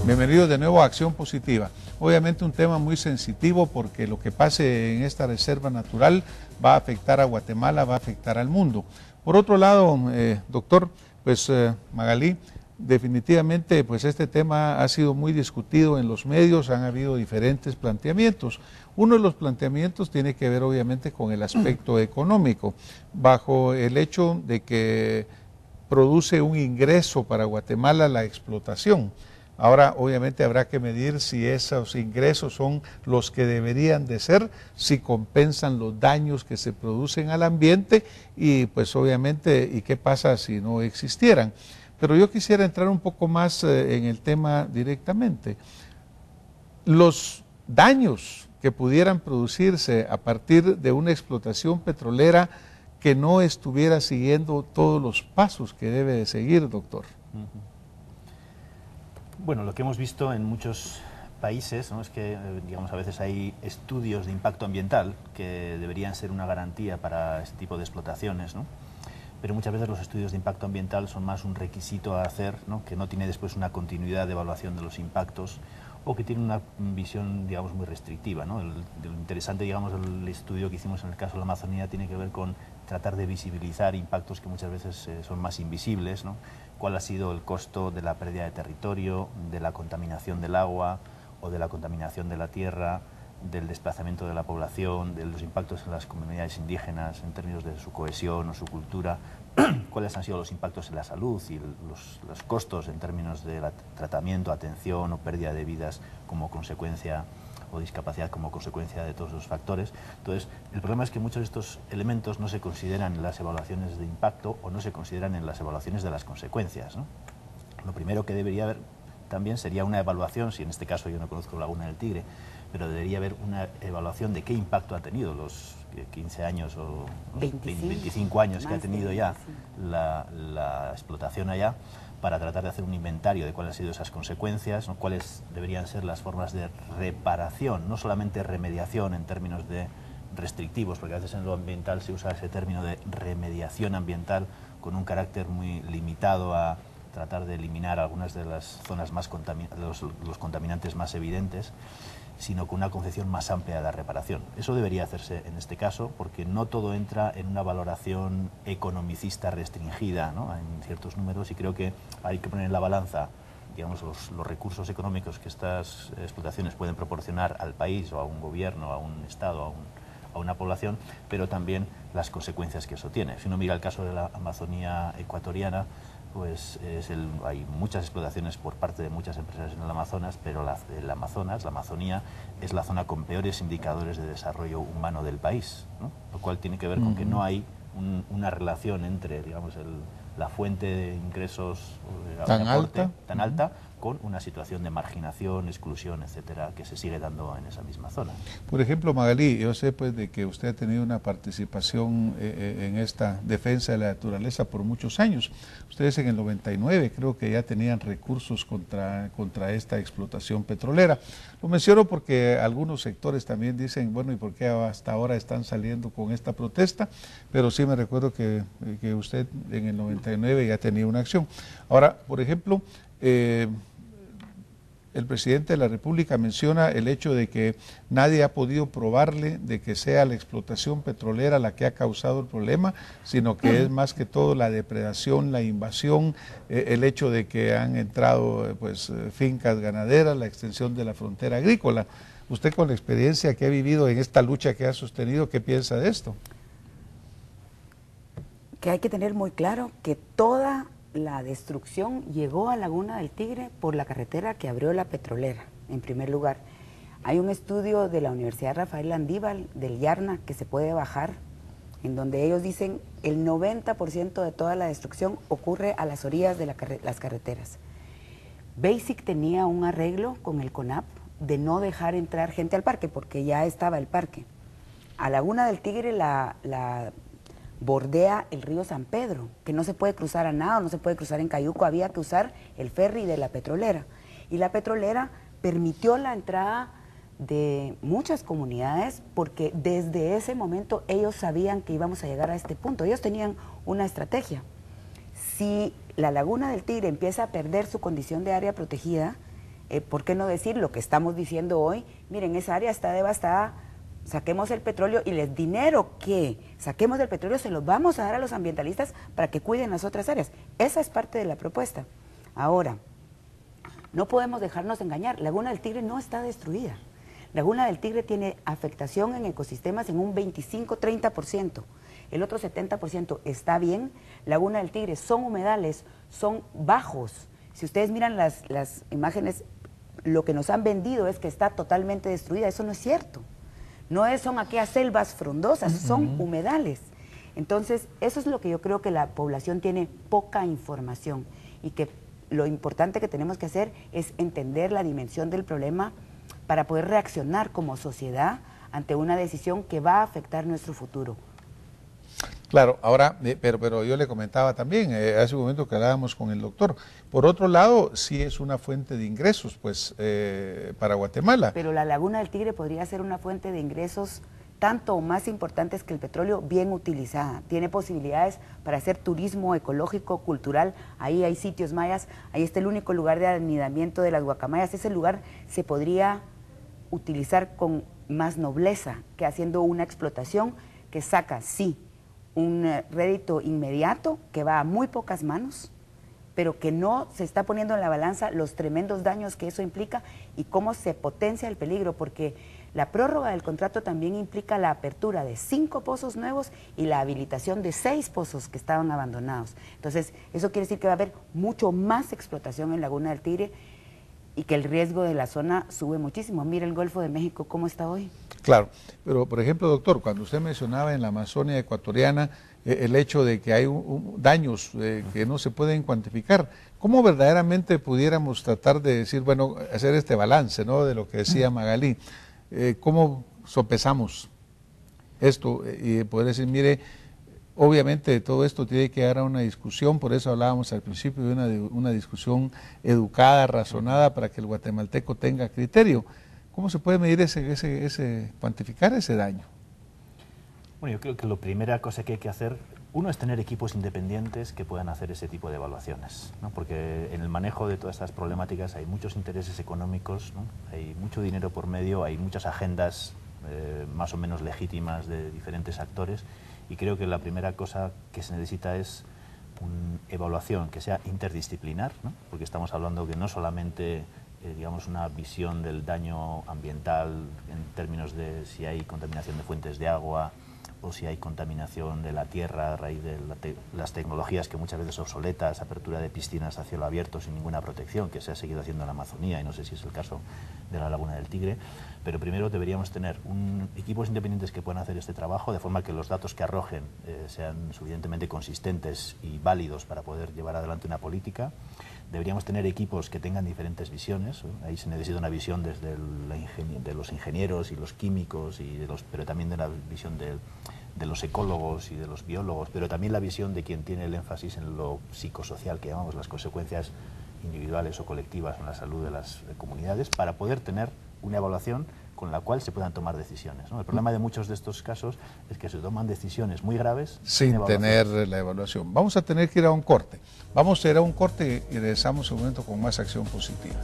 Bienvenidos de nuevo a Acción Positiva. Obviamente un tema muy sensitivo porque lo que pase en esta reserva natural va a afectar a Guatemala, va a afectar al mundo. Por otro lado, doctor, pues Magalí, definitivamente pues este tema ha sido muy discutido en los medios, han habido diferentes planteamientos. Uno de los planteamientos tiene que ver obviamente con el aspecto económico, bajo el hecho de que produce un ingreso para Guatemala la explotación. Ahora, obviamente, habrá que medir si esos ingresos son los que deberían de ser, si compensan los daños que se producen al ambiente y, pues, obviamente, ¿y qué pasa si no existieran? Pero yo quisiera entrar un poco más en el tema directamente. Los daños que pudieran producirse a partir de una explotación petrolera que no estuviera siguiendo todos los pasos que debe de seguir, doctor. Bueno, lo que hemos visto en muchos países, ¿no?, es que, digamos, a veces hay estudios de impacto ambiental que deberían ser una garantía para este tipo de explotaciones, ¿no? Pero muchas veces los estudios de impacto ambiental son más un requisito a hacer, ¿no?, que no tiene después una continuidad de evaluación de los impactos o que tiene una visión, digamos, muy restrictiva, ¿no? Lo interesante, digamos, del estudio que hicimos en el caso de la Amazonía tiene que ver con tratar de visibilizar impactos que muchas veces son más invisibles, ¿no? Cuál ha sido el costo de la pérdida de territorio, de la contaminación del agua o de la contaminación de la tierra, del desplazamiento de la población, de los impactos en las comunidades indígenas en términos de su cohesión o su cultura, cuáles han sido los impactos en la salud y los costos en términos de tratamiento, atención o pérdida de vidas como consecuencia o discapacidad como consecuencia de todos esos factores. Entonces, el problema es que muchos de estos elementos no se consideran en las evaluaciones de impacto o no se consideran en las evaluaciones de las consecuencias, ¿no? Lo primero que debería haber también sería una evaluación, si en este caso yo no conozco Laguna del Tigre, pero debería haber una evaluación de qué impacto ha tenido los 15 años o 25 años que ha tenido ya la explotación allá, para tratar de hacer un inventario de cuáles han sido esas consecuencias, ¿no?, cuáles deberían ser las formas de reparación, no solamente remediación en términos de restrictivos, porque a veces en lo ambiental se usa ese término de remediación ambiental con un carácter muy limitado a tratar de eliminar algunas de las zonas más los contaminantes más evidentes, sino con una concepción más amplia de la reparación. Eso debería hacerse en este caso, porque no todo entra en una valoración economicista restringida, ¿no?, en ciertos números, y creo que hay que poner en la balanza, digamos, los recursos económicos que estas explotaciones pueden proporcionar al país o a un gobierno, a un Estado, a una población, pero también las consecuencias que eso tiene. Si uno mira el caso de la Amazonía ecuatoriana, pues hay muchas explotaciones por parte de muchas empresas en el Amazonas, pero la Amazonía, es la zona con peores indicadores de desarrollo humano del país, ¿no? Lo cual tiene que ver con que no hay una relación entre, digamos, la fuente de ingresos tan alta con una situación de marginación, exclusión, etcétera, que se sigue dando en esa misma zona. Por ejemplo, Magalí, yo sé pues de que usted ha tenido una participación en esta defensa de la naturaleza por muchos años. Ustedes en el 99 creo que ya tenían recursos contra esta explotación petrolera. Lo menciono porque algunos sectores también dicen, bueno, ¿y por qué hasta ahora están saliendo con esta protesta? Pero sí me recuerdo que usted en el 99 ya tenía una acción. Ahora, por ejemplo, el presidente de la República menciona el hecho de que nadie ha podido probarle de que sea la explotación petrolera la que ha causado el problema, sino que es más que todo la depredación, la invasión, el hecho de que han entrado pues fincas ganaderas, la extensión de la frontera agrícola. Usted, con la experiencia que ha vivido en esta lucha que ha sostenido, ¿qué piensa de esto? Que hay que tener muy claro que toda la destrucción llegó a Laguna del Tigre por la carretera que abrió la petrolera, en primer lugar. Hay un estudio de la Universidad Rafael Landívar, del Yarna, que se puede bajar, en donde ellos dicen el 90% de toda la destrucción ocurre a las orillas de las carreteras. Basic tenía un arreglo con el CONAP de no dejar entrar gente al parque, porque ya estaba el parque. A Laguna del Tigre la bordea el río San Pedro, que no se puede cruzar a nado, no se puede cruzar en Cayuco, había que usar el ferry de la petrolera. Y la petrolera permitió la entrada de muchas comunidades porque desde ese momento ellos sabían que íbamos a llegar a este punto, ellos tenían una estrategia. Si la Laguna del Tigre empieza a perder su condición de área protegida, ¿por qué no decir lo que estamos diciendo hoy? Miren, esa área está devastada, saquemos el petróleo y el dinero que saquemos del petróleo se los vamos a dar a los ambientalistas para que cuiden las otras áreas. Esa es parte de la propuesta. Ahora, no podemos dejarnos engañar, Laguna del Tigre no está destruida. Laguna del Tigre tiene afectación en ecosistemas en un 25-30%. El otro 70% está bien. Laguna del Tigre son humedales, son bajos. Si ustedes miran las imágenes, lo que nos han vendido es que está totalmente destruida. Eso no es cierto. No son aquellas selvas frondosas, son humedales. Entonces, eso es lo que yo creo que la población tiene poca información y que lo importante que tenemos que hacer es entender la dimensión del problema para poder reaccionar como sociedad ante una decisión que va a afectar nuestro futuro. Claro, ahora, pero yo le comentaba también, hace un momento que hablábamos con el doctor, por otro lado, sí es una fuente de ingresos, pues, para Guatemala. Pero la Laguna del Tigre podría ser una fuente de ingresos tanto o más importantes que el petróleo bien utilizada. Tiene posibilidades para hacer turismo ecológico, cultural, ahí hay sitios mayas, ahí está el único lugar de anidamiento de las guacamayas, ese lugar se podría utilizar con más nobleza que haciendo una explotación que saca, sí, un rédito inmediato que va a muy pocas manos, pero que no se está poniendo en la balanza los tremendos daños que eso implica y cómo se potencia el peligro, porque la prórroga del contrato también implica la apertura de 5 pozos nuevos y la habilitación de 6 pozos que estaban abandonados. Entonces, eso quiere decir que va a haber mucho más explotación en Laguna del Tigre y que el riesgo de la zona sube muchísimo. Mira el Golfo de México, ¿cómo está hoy? Claro, pero por ejemplo, doctor, cuando usted mencionaba en la Amazonia ecuatoriana el hecho de que hay daños que no se pueden cuantificar, ¿cómo verdaderamente pudiéramos tratar de decir, bueno, hacer este balance, ¿no?, de lo que decía Magalí? ¿Cómo sopesamos esto y poder decir, mire, obviamente todo esto tiene que dar a una discusión, por eso hablábamos al principio de una discusión educada, razonada, para que el guatemalteco tenga criterio? ¿Cómo se puede medir cuantificar ese daño? Bueno, yo creo que la primera cosa que hay que hacer, uno, es tener equipos independientes que puedan hacer ese tipo de evaluaciones, ¿no? Porque en el manejo de todas estas problemáticas hay muchos intereses económicos, ¿no? Hay mucho dinero por medio, hay muchas agendas más o menos legítimas de diferentes actores, y creo que la primera cosa que se necesita es una evaluación que sea interdisciplinar, ¿no? Porque estamos hablando que no solamente digamos, una visión del daño ambiental en términos de si hay contaminación de fuentes de agua o si hay contaminación de la tierra a raíz de las tecnologías que muchas veces obsoletas, apertura de piscinas a cielo abierto sin ninguna protección, que se ha seguido haciendo en la Amazonía, y no sé si es el caso de la Laguna del Tigre, pero primero deberíamos tener equipos independientes que puedan hacer este trabajo, de forma que los datos que arrojen sean suficientemente consistentes y válidos para poder llevar adelante una política. Deberíamos tener equipos que tengan diferentes visiones, ¿no? Ahí se necesita una visión desde de los ingenieros y los químicos, pero también de la visión de los ecólogos y de los biólogos, pero también la visión de quien tiene el énfasis en lo psicosocial, que llamamos las consecuencias individuales o colectivas en la salud de las comunidades, para poder tener una evaluación con la cual se puedan tomar decisiones, ¿no? El problema de muchos de estos casos es que se toman decisiones muy graves sin tener la evaluación. Vamos a tener que ir a un corte. Vamos a ir a un corte y regresamos en un momento con más Acción Positiva.